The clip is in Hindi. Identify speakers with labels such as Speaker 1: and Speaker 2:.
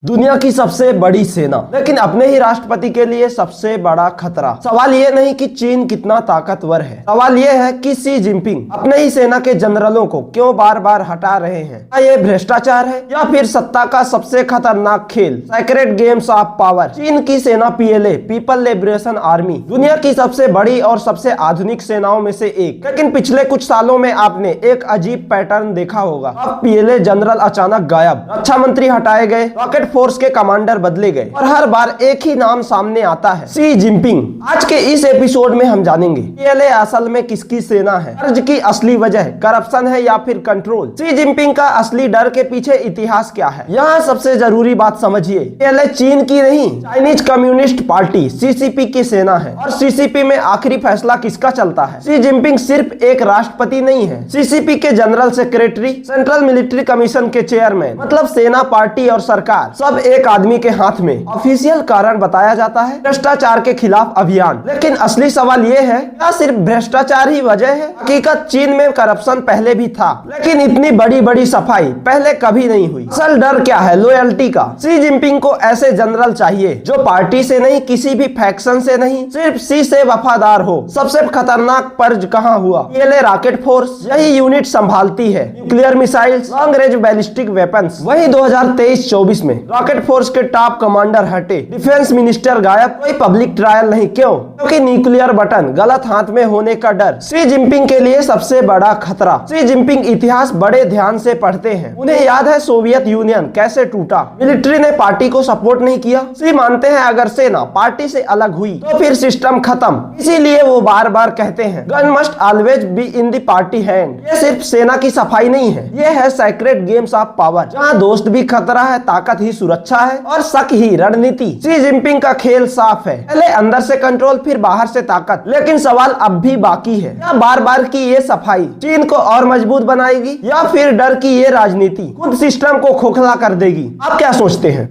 Speaker 1: दुनिया की सबसे बड़ी सेना, लेकिन अपने ही राष्ट्रपति के लिए सबसे बड़ा खतरा। सवाल ये नहीं कि चीन कितना ताकतवर है, सवाल ये है कि शी जिनपिंग अपने ही सेना के जनरलों को क्यों बार बार हटा रहे हैं। क्या ये भ्रष्टाचार है या फिर सत्ता का सबसे खतरनाक खेल, सेक्रेट गेम्स ऑफ पावर। चीन की सेना पीएलए, पीपल लिबरेशन आर्मी, दुनिया की सबसे बड़ी और सबसे आधुनिक सेनाओं में से एक। लेकिन पिछले कुछ सालों में आपने एक अजीब पैटर्न देखा होगा। अब पीएलए जनरल अचानक गायब, रक्षा मंत्री हटाए गए, रॉकेट फोर्स के कमांडर बदले गए और हर बार एक ही नाम सामने आता है, शी जिनपिंग। आज के इस एपिसोड में हम जानेंगे पीएलए असल में किसकी सेना है, कर्ज की असली वजह करप्शन है या फिर कंट्रोल, शी जिनपिंग का असली डर के पीछे इतिहास क्या है। यहाँ सबसे जरूरी बात समझिए, पीएलए चीन की नहीं, चाइनीज कम्युनिस्ट पार्टी सीसीपी की सेना है। और सीसीपी में आखिरी फैसला किसका चलता है। शी जिनपिंग सिर्फ एक राष्ट्रपति नहीं है, सीसीपी के general secretary, central military commission के चेयरमैन, मतलब सेना, पार्टी और सरकार सब एक आदमी के हाथ में। ऑफिशियल कारण बताया जाता है भ्रष्टाचार के खिलाफ अभियान। लेकिन असली सवाल ये है, क्या सिर्फ भ्रष्टाचार ही वजह है। हकीकत चीन में करप्शन पहले भी था, लेकिन इतनी बड़ी बड़ी सफाई पहले कभी नहीं हुई। असल डर क्या है, लॉयल्टी का। शी जिनपिंग को ऐसे जनरल चाहिए जो पार्टी से नहीं, किसी भी फैक्शन से नहीं, सिर्फ शी से वफादार हो। सबसे खतरनाक पर्ज कहाँ हुआ, पीएलए रॉकेट फोर्स यही यूनिट संभालती है, nuclear missiles, long range ballistic weapons. वही 2023-24 में रॉकेट फोर्स के टॉप कमांडर हटे, डिफेंस मिनिस्टर गायब, कोई पब्लिक ट्रायल नहीं। क्यों? क्योंकि न्यूक्लियर बटन गलत हाथ में होने का डर शी जिनपिंग के लिए सबसे बड़ा खतरा। शी जिनपिंग इतिहास बड़े ध्यान से पढ़ते हैं, उन्हें याद है सोवियत यूनियन कैसे टूटा, मिलिट्री ने पार्टी को सपोर्ट नहीं किया। शी मानते हैं अगर सेना पार्टी से अलग हुई तो फिर सिस्टम खत्म। इसीलिए वो बार बार कहते हैं gun must always be in the party hand. ये सिर्फ सेना की सफाई नहीं है, ये है सेक्रेट गेम्स ऑफ पावर, जहाँ दोस्त भी खतरा है, ताकत ही सुरक्षा है और शक ही रणनीति। शी जिनपिंग का खेल साफ है, पहले अंदर से कंट्रोल, फिर बाहर से ताकत। लेकिन सवाल अब भी बाकी है, क्या बार बार की ये सफाई चीन को और मजबूत बनाएगी या फिर डर की ये राजनीति खुद सिस्टम को खोखला कर देगी। आप क्या सोचते हैं?